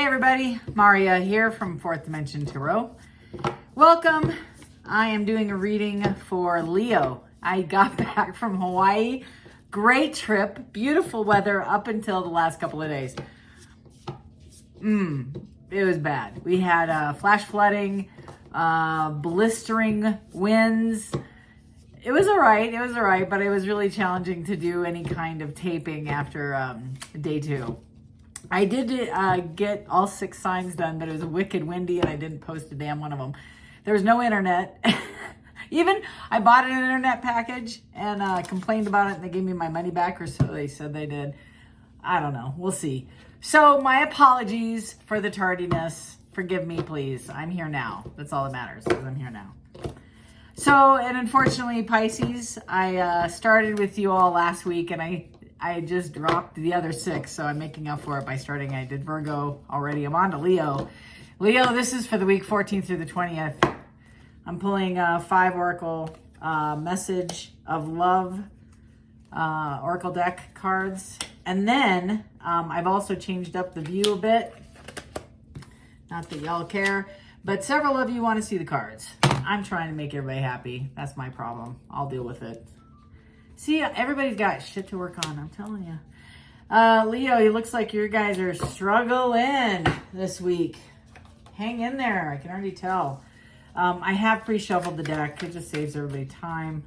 everybody, Maria here from Fourth Dimension Tarot. Welcome. I am doing a reading for Leo. I got back from Hawaii. Great trip, beautiful weather up until the last couple of days. It was bad. We had flash flooding, blistering winds. It was all right, but it was really challenging to do any kind of taping after day 2. I did get all 6 signs done, but it was wicked windy and I didn't post a damn one of them. There was no internet. Even I bought an internet package and complained about it and they gave me my money back, or so they said they did. I don't know. We'll see. So my apologies for the tardiness. Forgive me, please. I'm here now. That's all that matters, because I'm here now. So, and unfortunately, Pisces, I started with you all last week and I just dropped the other 6, so I'm making up for it by starting. I did Virgo already. I'm on to Leo. Leo, this is for the week 14th through the 20th. I'm pulling 5 Oracle Message of Love Oracle deck cards. And then I've also changed up the view a bit. Not that y'all care, but several of you want to see the cards. I'm trying to make everybody happy. That's my problem. I'll deal with it. See, everybody's got shit to work on, I'm telling you. Leo, it looks like your guys are struggling this week. Hang in there, I can already tell. I have pre-shuffled the deck. It just saves everybody time,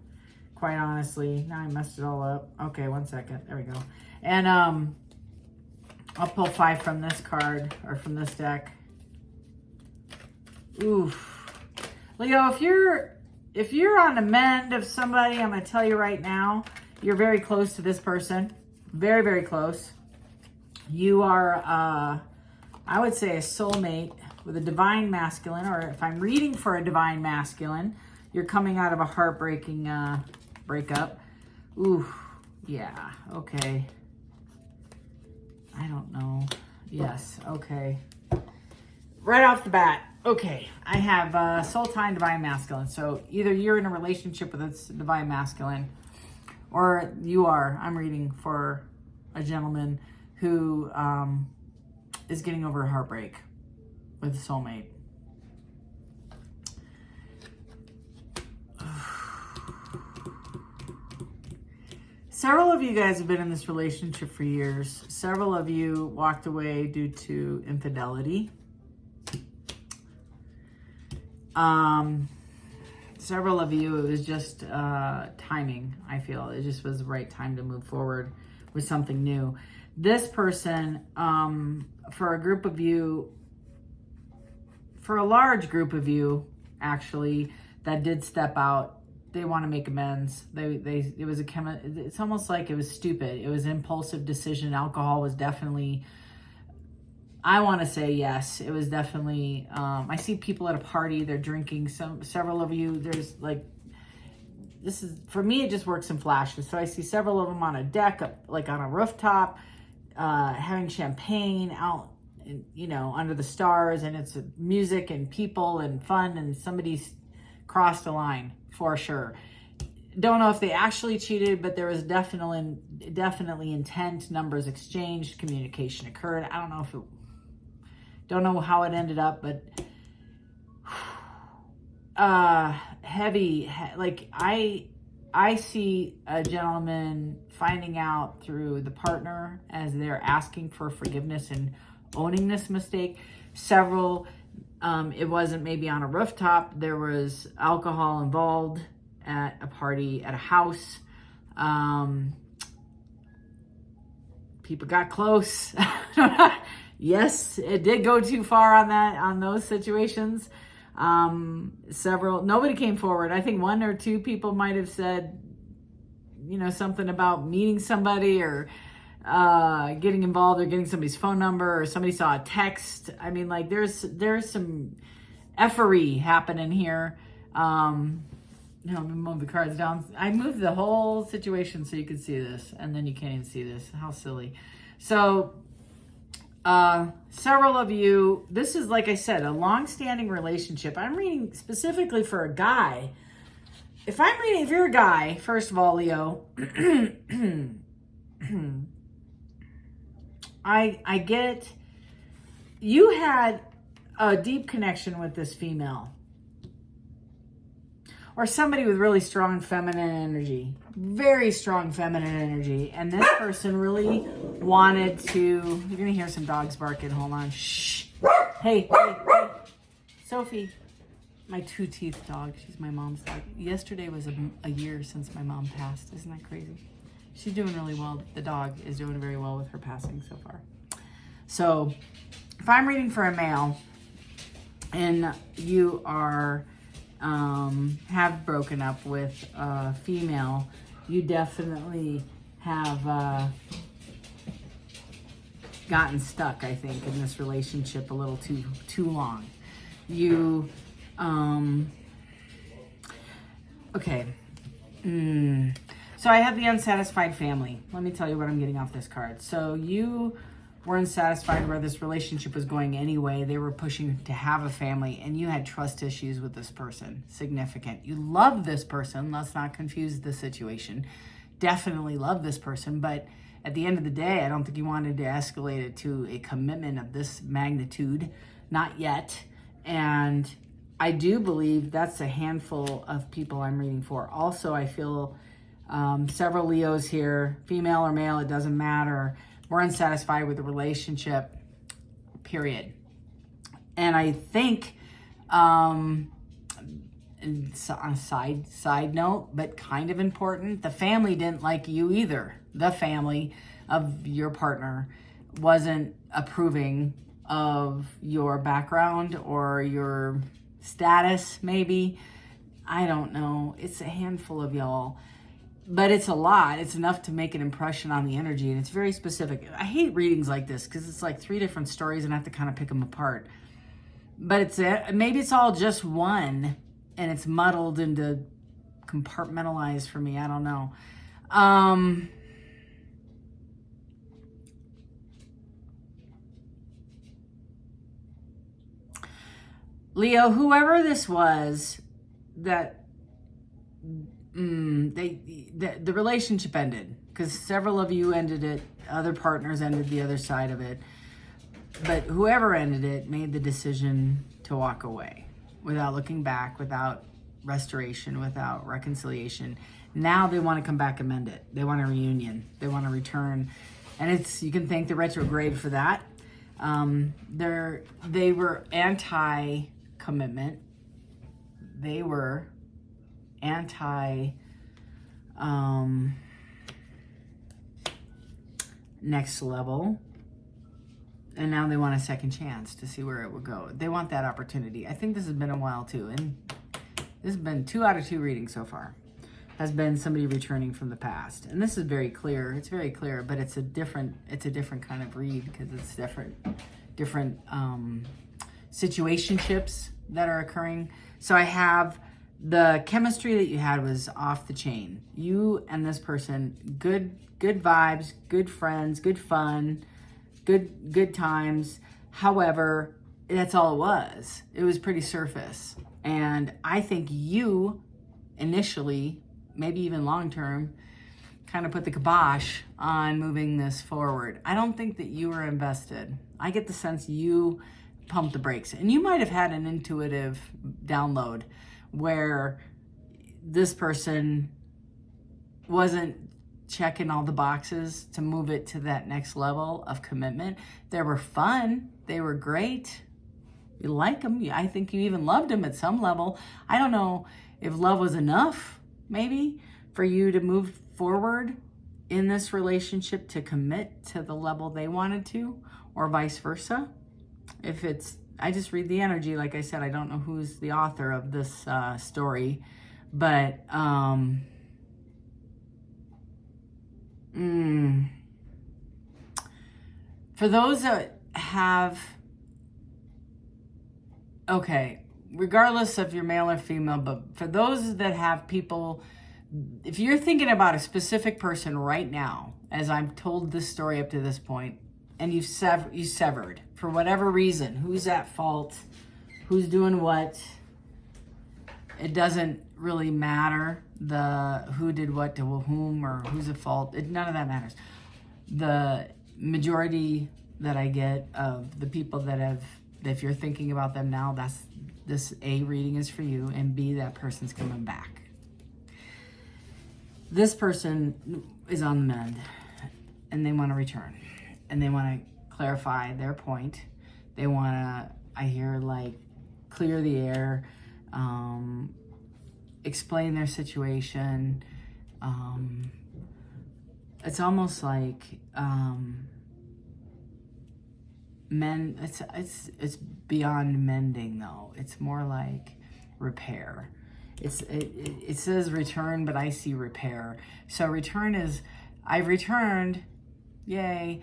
quite honestly. Now I messed it all up. Okay, 1 second. There we go. And I'll pull 5 from this card, or from this deck. Oof. Leo, if you're on the mend of somebody, I'm going to tell you right now, you're very close to this person. Very, very close. You are, I would say, a soulmate with a divine masculine, or if I'm reading for a divine masculine, you're coming out of a heartbreaking breakup. Ooh, yeah, okay. I don't know. Yes, okay. Right off the bat, okay, I have soul tie and divine masculine. So either you're in a relationship with this divine masculine, or you are. I'm reading for a gentleman who is getting over a heartbreak with a soulmate. Several of you guys have been in this relationship for years. Several of you walked away due to infidelity. Several of you, it was just timing, I feel. It just was the right time to move forward with something new. This person, for a group of you, for a large group of you, actually, that did step out, they want to make amends. It's almost like it was stupid. It was an impulsive decision. Alcohol was definitely, I want to say yes. It was definitely, I see people at a party, they're drinking. Several of you, there's like, this is, for me, it just works in flashes. So I see several of them on a deck, like on a rooftop, having champagne out, you know, under the stars, and it's music and people and fun, and somebody's crossed a line for sure. Don't know if they actually cheated, but there was definitely intent, numbers exchanged, communication occurred. I don't know if it, don't know how it ended up, but like I see a gentleman finding out through the partner as they're asking for forgiveness and owning this mistake. Several, it wasn't maybe on a rooftop. There was alcohol involved at a party, at a house. People got close. Yes, it did go too far on those situations. Nobody came forward. I think 1 or 2 people might have said, you know, something about meeting somebody or getting involved or getting somebody's phone number, or somebody saw a text. I mean, like there's some effery happening here. You know, move the cards down. I moved the whole situation so you could see this, and then you can't even see this. How silly. So several of you, this is, like I said, a long-standing relationship. I'm reading specifically for a guy. If you're a guy, first of all, Leo, I get you had a deep connection with this female, or somebody with really strong feminine energy, very strong feminine energy. And this person really wanted to, you're going to hear some dogs barking. Hold on. Shh. Hey. Sophie, my 2-teeth dog. She's my mom's dog. Yesterday was a year since my mom passed. Isn't that crazy? She's doing really well. The dog is doing very well with her passing so far. So if I'm reading for a male and you are have broken up with a female, you definitely have gotten stuck, I think, in this relationship a little too long. You okay. So I have the unsatisfied family. Let me tell you what I'm getting off this card. So you were unsatisfied where this relationship was going anyway. They were pushing to have a family, and you had trust issues with this person. Significant. You love this person. Let's not confuse the situation. Definitely love this person, but at the end of the day, I don't think you wanted to escalate it to a commitment of this magnitude. Not yet. And I do believe that's a handful of people I'm reading for. Also, I feel several Leos here, female or male, it doesn't matter. We're unsatisfied with the relationship, period. And I think, on a side note, but kind of important, the family didn't like you either. The family of your partner wasn't approving of your background or your status, maybe. I don't know. It's a handful of y'all. But it's a lot. It's enough to make an impression on the energy, and it's very specific. I hate readings like this because it's like 3 different stories and I have to kind of pick them apart. But maybe it's all just one, and it's muddled into compartmentalized for me. I don't know. Leo, whoever this was, that the relationship ended because several of you ended it. Other partners ended the other side of it. But whoever ended it made the decision to walk away without looking back, without restoration, without reconciliation. Now they want to come back and mend it. They want a reunion. They want to return. And you can thank the retrograde for that. They were anti-commitment. They were next level, and now they want a second chance to see where it would go. They want that opportunity. I think this has been a while too, and this has been 2 out of 2 readings so far. Has been somebody returning from the past, and this is very clear. It's very clear, but it's a different kind of read because it's different situationships that are occurring. So I have the chemistry that you had was off the chain. You and this person, good vibes, good friends, good fun, good times. However, that's all it was. It was pretty surface. And I think you initially, maybe even long-term, kind of put the kibosh on moving this forward. I don't think that you were invested. I get the sense you pumped the brakes. And you might have had an intuitive download where this person wasn't checking all the boxes to move it to that next level of commitment. They were fun. They were great. You like them. I think you even loved them at some level. I don't know if love was enough, maybe, for you to move forward in this relationship to commit to the level they wanted to, or vice versa. I just read the energy. Like I said, I don't know who's the author of this story, but for those that have, regardless if you're male or female, but for those that have people, if you're thinking about a specific person right now, as I've told this story up to this point, and you severed for whatever reason, who's at fault, who's doing what, it doesn't really matter who did what to whom or who's at fault. None of that matters. The majority that I get of the people that have, if you're thinking about them now, this A, reading is for you, and B, that person's coming back. This person is on the mend, and they want to return, and they want to clarify their point. They want to, I hear, like, clear the air, explain their situation. It's almost like it's beyond mending, though. It's more like repair. It says return, but I see repair. So return is, I've returned, yay,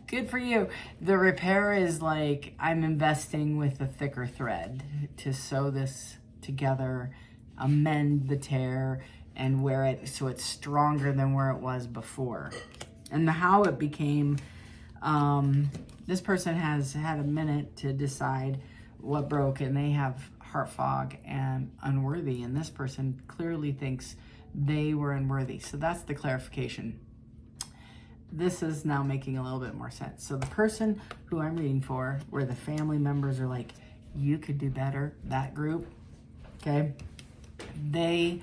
good for you. The repair is like, I'm investing with a thicker thread to sew this together, amend the tear, and wear it so it's stronger than where it was before. And how it became, this person has had a minute to decide what broke, and they have heart fog and unworthy, and this person clearly thinks they were unworthy. So that's the clarification. This is now making a little bit more sense. So the person who I'm reading for, where the family members are like, you could do better, that group, okay, they,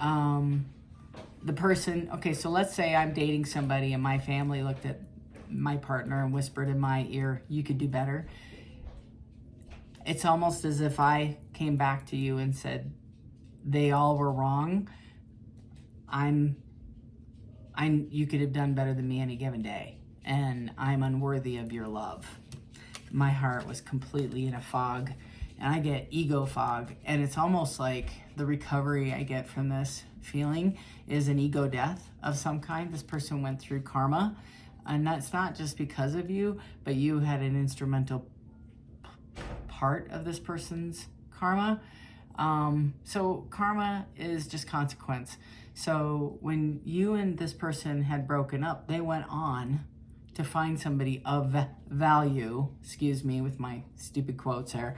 the person, okay, so let's say I'm dating somebody and my family looked at my partner and whispered in my ear, you could do better. It's almost as if I came back to you and said, they all were wrong. You could have done better than me any given day, and I'm unworthy of your love. My heart was completely in a fog, and I get ego fog, and it's almost like the recovery I get from this feeling is an ego death of some kind. This person went through karma, and that's not just because of you, but you had an instrumental part of this person's karma. So karma is just consequence. So when you and this person had broken up, they went on to find somebody of value, excuse me with my stupid quotes there,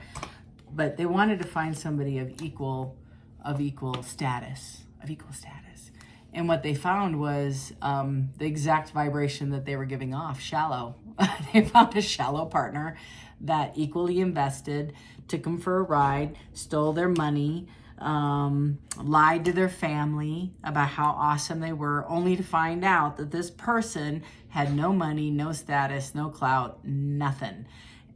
but they wanted to find somebody of equal status. And what they found was the exact vibration that they were giving off, shallow. They found a shallow partner that equally invested, took them for a ride, stole their money, lied to their family about how awesome they were, only to find out that this person had no money, no status, no clout, nothing.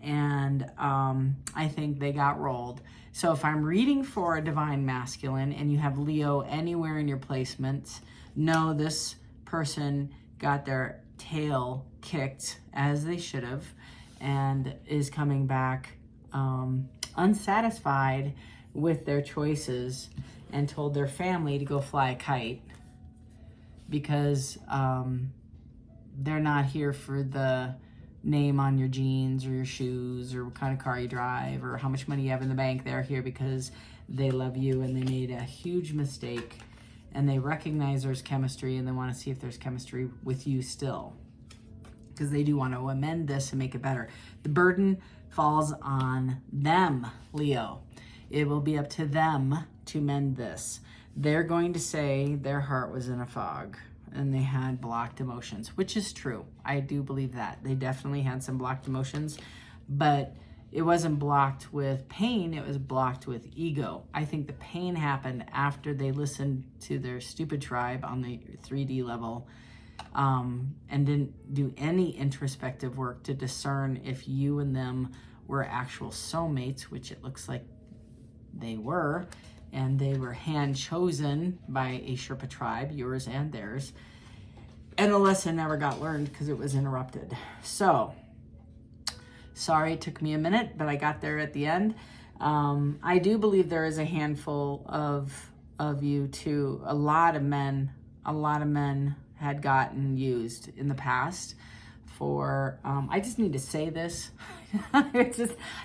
And I think they got rolled. So if I'm reading for a divine masculine and you have Leo anywhere in your placements, know this person got their tail kicked as they should have and is coming back unsatisfied with their choices and told their family to go fly a kite because they're not here for the name on your jeans or your shoes or what kind of car you drive or how much money you have in the bank. They're here because they love you and they made a huge mistake and they recognize there's chemistry and they want to see if there's chemistry with you still, because they do want to amend this and make it better. The burden falls on them, Leo. It will be up to them to mend this. They're going to say their heart was in a fog and they had blocked emotions, which is true. I do believe that. They definitely had some blocked emotions, but it wasn't blocked with pain, it was blocked with ego. I think the pain happened after they listened to their stupid tribe on the 3D level and didn't do any introspective work to discern if you and them were actual soulmates, which it looks like they were, and they were hand chosen by a Sherpa tribe, yours and theirs, and the lesson never got learned because it was interrupted. So, sorry it took me a minute, but I got there at the end. I do believe there is a handful of you too. A lot of men had gotten used in the past for, I just need to say this. I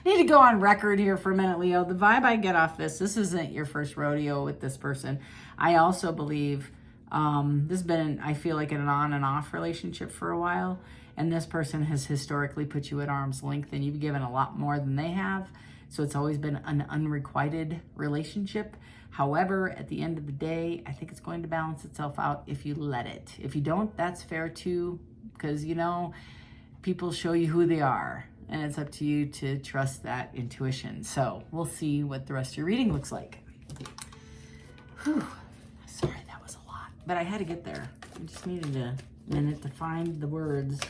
need to go on record here for a minute, Leo. The vibe I get off this isn't your first rodeo with this person. I also believe this has been, I feel like, an on and off relationship for a while. And this person has historically put you at arm's length and you've given a lot more than they have. So it's always been an unrequited relationship. However, at the end of the day, I think it's going to balance itself out if you let it. If you don't, that's fair too, because, people show you who they are, and it's up to you to trust that intuition. So we'll see what the rest of your reading looks like. Whew. Sorry, that was a lot, but I had to get there. I just needed a minute to find the words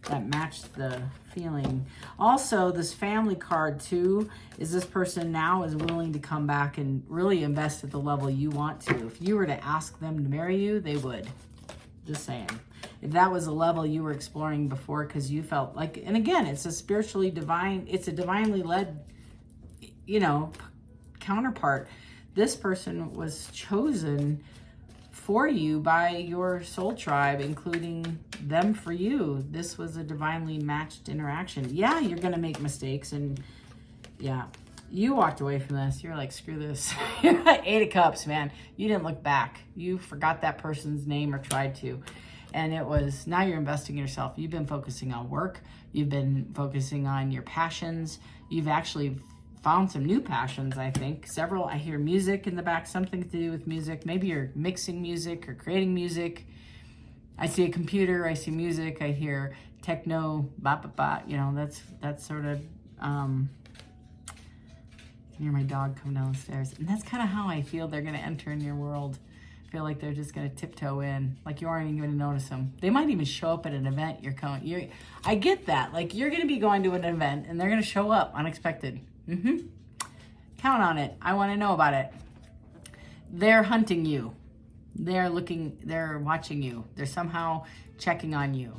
that matched the feeling. Also, this family card too, is this person now is willing to come back and really invest at the level you want to. If you were to ask them to marry you, they would. Just saying. If that was a level you were exploring before because you felt like, and again, it's a spiritually divine, it's a divinely led, you know, counterpart. This person was chosen for you by your soul tribe, including them for you. This was a divinely matched interaction. Yeah, you're going to make mistakes. And yeah, you walked away from this. You're like, screw this. Eight of Cups, man. You didn't look back. You forgot that person's name or tried to. And it was, now you're investing in yourself. You've been focusing on work. You've been focusing on your passions. You've actually found some new passions, I think. Several, I hear music in the back, something to do with music. Maybe you're mixing music or creating music. I see a computer, I see music, I hear techno, ba ba ba, you know, that's sort of, I can hear my dog come down the stairs. And that's kind of how I feel they're going to enter in your world. I feel like they're just going to tiptoe in, like you aren't even going to notice them. They might even show up at an event I get that. Like you're going to be going to an event and they're going to show up unexpected. Count on it. I want to know about it. They're hunting you. They're watching you. They're somehow checking on you.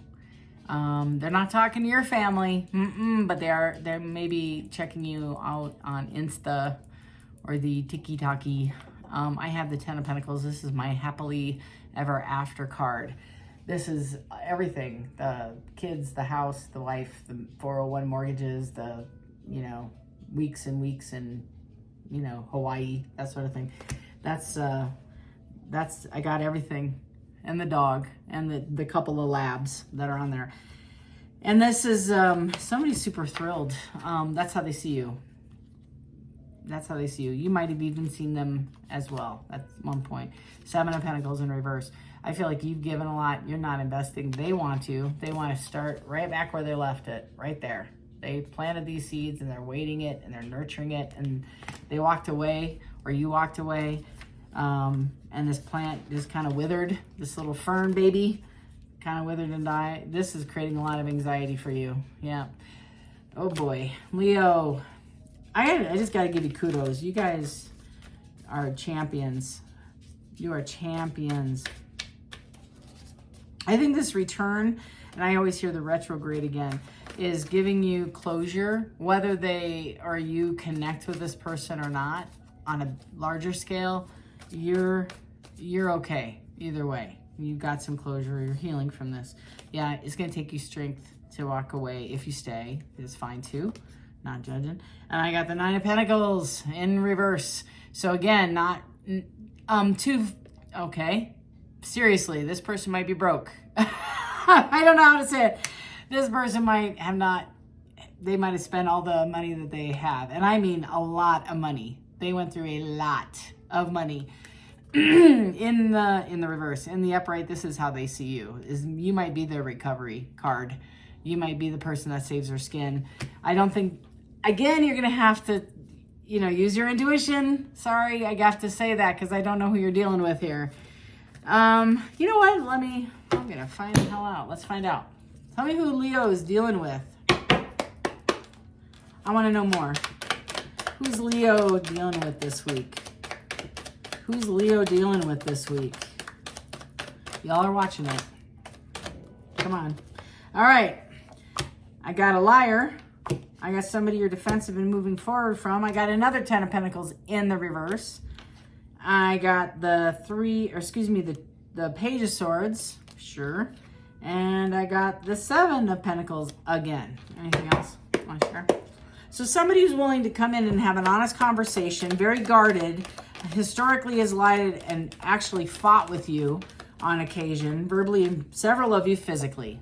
They're not talking to your family, but they're maybe checking you out on Insta or the TikTok. I have the 10 of Pentacles. This is my happily ever after card. This is everything. The kids, the house, the life, the 401 mortgages, the, you know, weeks and weeks in, you know, Hawaii, that sort of thing. That's I got everything, and the dog, and the couple of labs that are on there. And this is somebody's super thrilled. That's how they see you. That's how they see you. You might have even seen them as well at one point. 7 of Pentacles in reverse. I feel like you've given a lot. You're not investing. They want to. They want to start right back where they left it, right there. They planted these seeds and they're waiting it and they're nurturing it, and they walked away, or you walked away, and this plant just kind of withered. This little fern baby kind of withered and died. This is creating a lot of anxiety for you. Yeah. Oh boy, Leo. I just got to give you kudos. You guys are champions. You are champions. I think this return, and I always hear the retrograde again, is giving you closure, whether they or you connect with this person or not on a larger scale. You're okay either way. You got some closure. You're healing from this. Yeah, it's going to take you strength to walk away. If you stay, it's fine too. Not judging. And I got the 9 of Pentacles in reverse. So again, not okay. Seriously, this person might be broke. I don't know how to say it. This person might have not, they might have spent all the money that they have. And I mean a lot of money. They went through a lot of money. in the reverse. In the upright, this is how they see you. You might be their recovery card. You might be the person that saves their skin. I don't think, again, you're going to have to, you know, use your intuition. Sorry, I have to say that because I don't know who you're dealing with here. You know what? I'm going to find the hell out. Let's find out. Tell me who Leo is dealing with. I want to know more. Who's Leo dealing with this week? Who's Leo dealing with this week? Y'all are watching it. Come on. All right. I got a liar. I got somebody you're defensive and moving forward from. I got another 10 of Pentacles in the reverse. I got the the Page of Swords. Sure. And I got the 7 of Pentacles again. Anything else? Not sure. So somebody who's willing to come in and have an honest conversation, very guarded, historically has lied and actually fought with you on occasion, verbally, and several of you physically.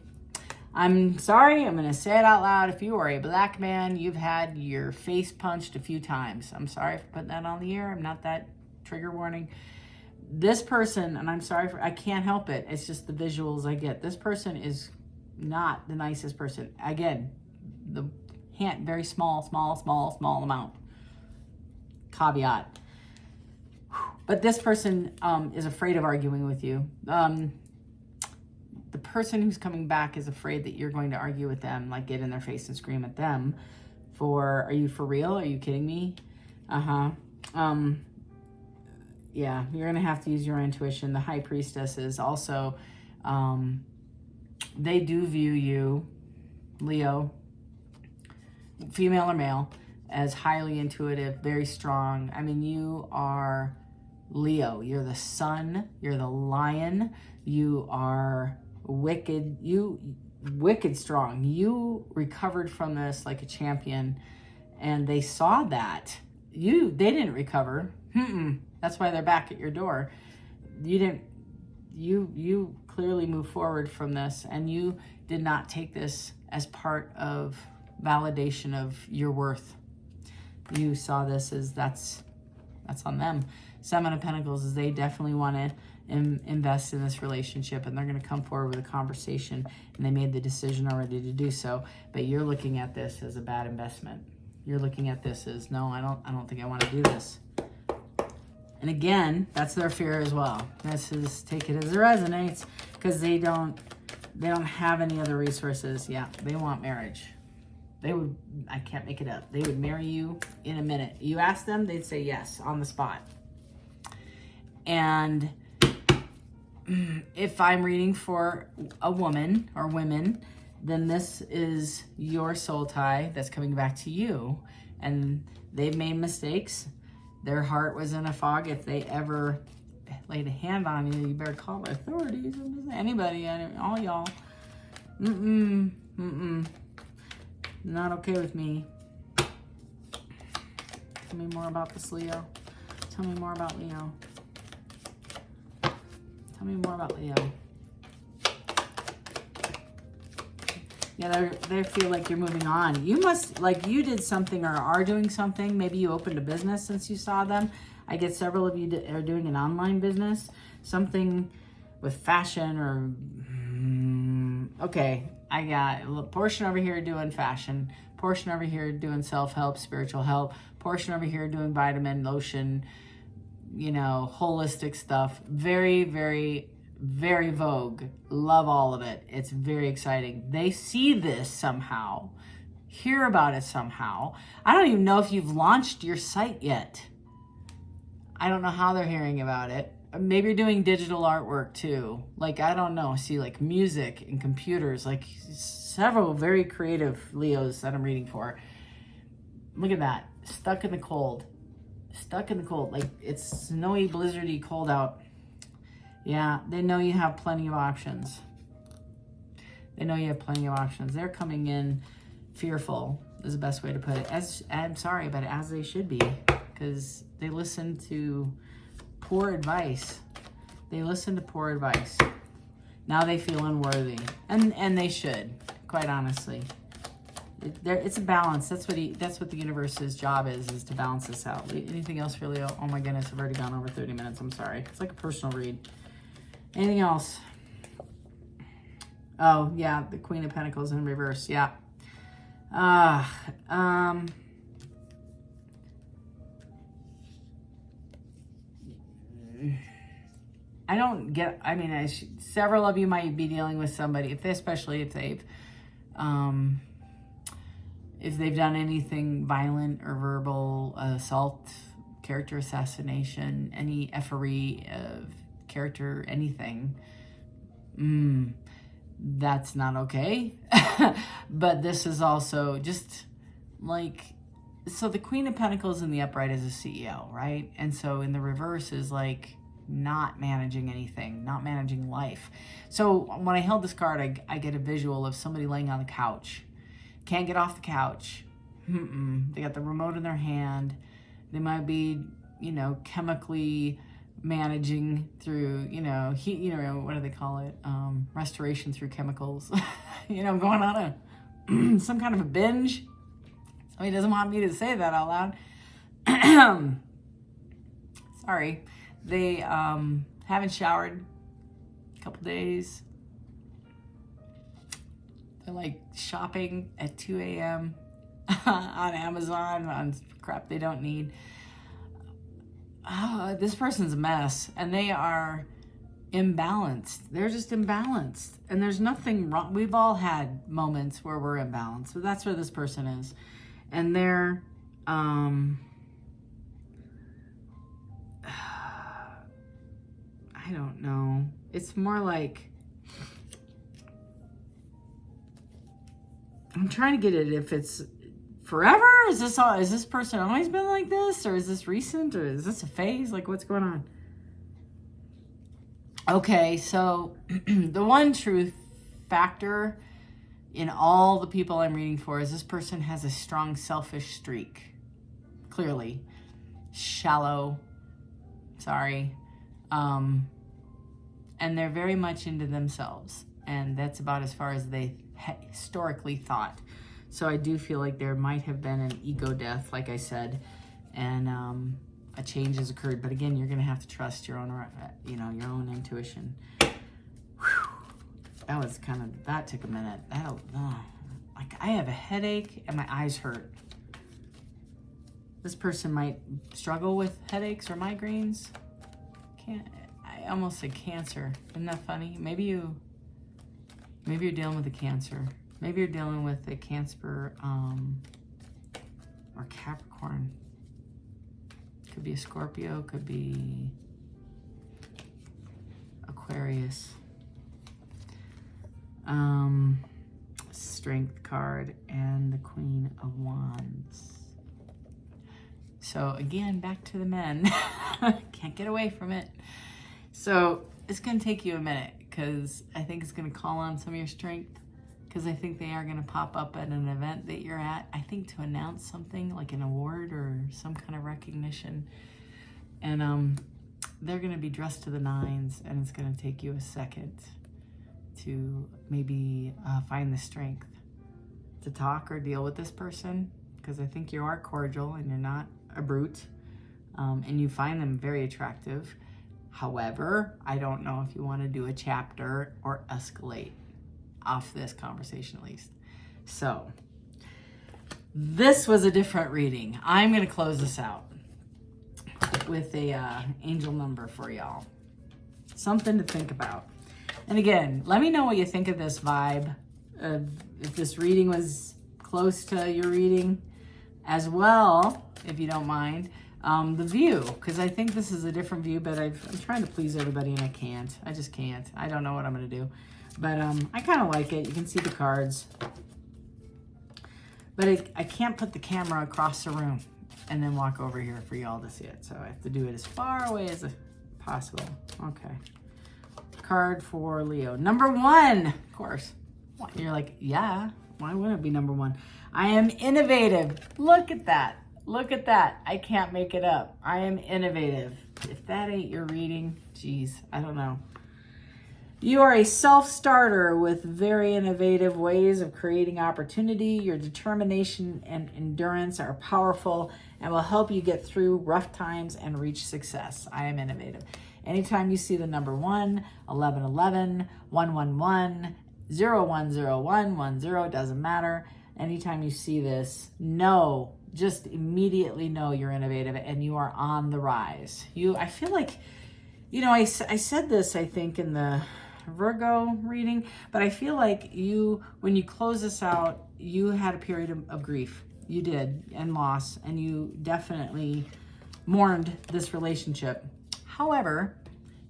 I'm sorry, I'm going to say it out loud. If you are a black man, you've had your face punched a few times. I'm sorry for putting that on the air. I'm not that trigger warning. This person, and I'm sorry I can't help it. It's just the visuals I get. This person is not the nicest person. Again, the hint, very small amount. Caveat. But this person is afraid of arguing with you. The person who's coming back is afraid that you're going to argue with them, like get in their face and scream at them are you for real? Are you kidding me? Yeah, you're going to have to use your intuition. The High Priestess is also, they do view you, Leo, female or male, as highly intuitive, very strong. I mean, you are Leo. You're the sun. You're the lion. You are wicked strong. You recovered from this like a champion, and they saw that. They didn't recover. That's why they're back at your door. You clearly moved forward from this, and you did not take this as part of validation of your worth. You saw this as that's on them. Seven of Pentacles is they definitely want to invest in this relationship, and they're going to come forward with a conversation, and they made the decision already to do so. But you're looking at this as a bad investment. You're looking at this as, no, I don't think I want to do this. And again, that's their fear as well. This is, take it as it resonates, because they don't have any other resources. Yeah, they want marriage. They would, I can't make it up. They would marry you in a minute. You ask them, they'd say yes on the spot. And if I'm reading for a woman or women, then this is your soul tie that's coming back to you. And they've made mistakes. Their heart was in a fog. If they ever laid a hand on you, you better call the authorities. Anybody, all y'all. Not okay with me. Tell me more about this, Leo. Tell me more about Leo. Tell me more about Leo. Yeah, they feel like you're moving on. You must, like you did something or are doing something. Maybe you opened a business since you saw them. I get several of you are doing an online business. Something with fashion or... okay, I got a portion over here doing fashion. Portion over here doing self-help, spiritual help. Portion over here doing vitamin, lotion, holistic stuff. Very, very, very vogue. Love all of it. It's very exciting. They see this somehow, hear about it somehow. I don't even know if you've launched your site yet. I don't know how they're hearing about it. Maybe you're doing digital artwork too. Like, I don't know. See, like music and computers, like several very creative Leos that I'm reading for. Look at that. Stuck in the cold. Stuck in the cold. Like, it's snowy, blizzardy cold out. Yeah, they know you have plenty of options. They know you have plenty of options. They're coming in fearful, is the best way to put it. I'm sorry, but as they should be, because they listen to poor advice. They listen to poor advice. Now they feel unworthy, and they should, quite honestly. It's a balance. That's what the universe's job is to balance this out. Anything else for Leo? Oh my goodness, I've already gone over 30 minutes. I'm sorry. It's like a personal read. Anything else? Oh yeah, the Queen of Pentacles in reverse. Yeah. I don't get. I mean, several of you might be dealing with somebody, especially if they've done anything violent or verbal assault, character assassination, any effery of character, anything. That's not okay. But this is also just like, so the Queen of Pentacles in the upright is a CEO, right? And so in the reverse is like not managing anything, not managing life. So when I held this card, I get a visual of somebody laying on the couch. Can't get off the couch. They got the remote in their hand. They might be, chemically managing through, heat, what do they call it? Restoration through chemicals. Going on some kind of a binge. Somebody doesn't want me to say that out loud. Sorry. They haven't showered a couple days. They're like shopping at 2 a.m. on Amazon on crap they don't need. This person's a mess, and they are imbalanced. They're just imbalanced, and there's nothing wrong. We've all had moments where we're imbalanced, but that's where this person is. And they're I don't know. It's more like, I'm trying to get it if it's forever. Is this person always been like this, or is this recent, or is this a phase? Like, what's going on? Okay, so the one truth factor in all the people I'm reading for is this person has a strong selfish streak. Clearly. Shallow. Sorry. And they're very much into themselves. And that's about as far as they historically thought. So I do feel like there might have been an ego death, like I said, and a change has occurred. But again, you're going to have to trust your own, your own intuition. Whew. That took a minute. Like, I have a headache and my eyes hurt. This person might struggle with headaches or migraines. I almost said cancer. Isn't that funny? Maybe you're dealing with a cancer. Maybe you're dealing with a Cancer or Capricorn. Could be a Scorpio, could be Aquarius. Strength card and the Queen of Wands. So again, back to the men. Can't get away from it. So it's going to take you a minute, because I think it's going to call on some of your strength, because I think they are going to pop up at an event that you're at, I think, to announce something like an award or some kind of recognition. And they're going to be dressed to the nines, and it's going to take you a second to maybe find the strength to talk or deal with this person, because I think you are cordial and you're not a brute, and you find them very attractive. However, I don't know if you want to do a chapter or escalate off this conversation, at least. So this was a different reading. I'm going to close this out with a angel number for y'all. Something to think about. And again, let me know what you think of this vibe. If this reading was close to your reading as well, if you don't mind. The view, because I think this is a different view, but I'm trying to please everybody and I can't. I just can't. I don't know what I'm going to do. But I kind of like it. You can see the cards. But I can't put the camera across the room and then walk over here for y'all to see it. So I have to do it as far away as possible. Okay. Card for Leo. Number 1, of course. You're like, yeah, why wouldn't it be number 1? I am innovative. Look at that. Look at that. I can't make it up. I am innovative. If that ain't your reading, geez, I don't know. You are a self-starter with very innovative ways of creating opportunity. Your determination and endurance are powerful and will help you get through rough times and reach success. I am innovative. Anytime you see the number 1, 1111, 111, 0101, 10, doesn't matter. Anytime you see this, just immediately know you're innovative and you are on the rise. I feel like, I said this, I think, in the Virgo reading, but I feel like when you close this out, you had a period of grief. You did, and loss, and you definitely mourned this relationship. However,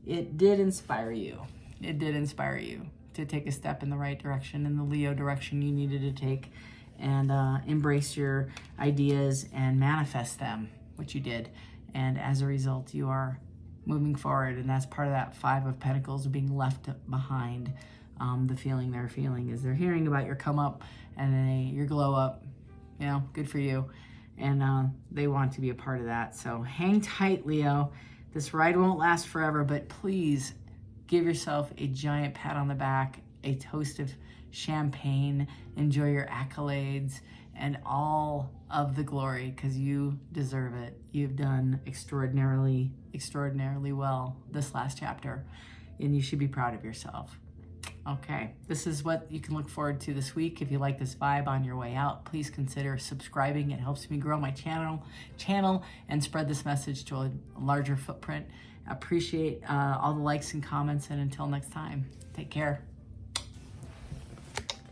it did inspire you. It did inspire you to take a step in the right direction, in the Leo direction you needed to take, and embrace your ideas and manifest them, which you did. And as a result, you are moving forward, and that's part of that 5 of Pentacles being left behind. The feeling they're feeling is they're hearing about your come up and your glow up. Good for you. And they want to be a part of that. So hang tight, Leo. This ride won't last forever, but please give yourself a giant pat on the back, a toast of champagne, enjoy your accolades and all of the glory, because you deserve it. You've done extraordinarily well this last chapter, and you should be proud of yourself. Okay, this is what you can look forward to this week. If you like this vibe on your way out, please consider subscribing. It helps me grow my channel and spread this message to a larger footprint. Appreciate all the likes and comments, and until next time, take care.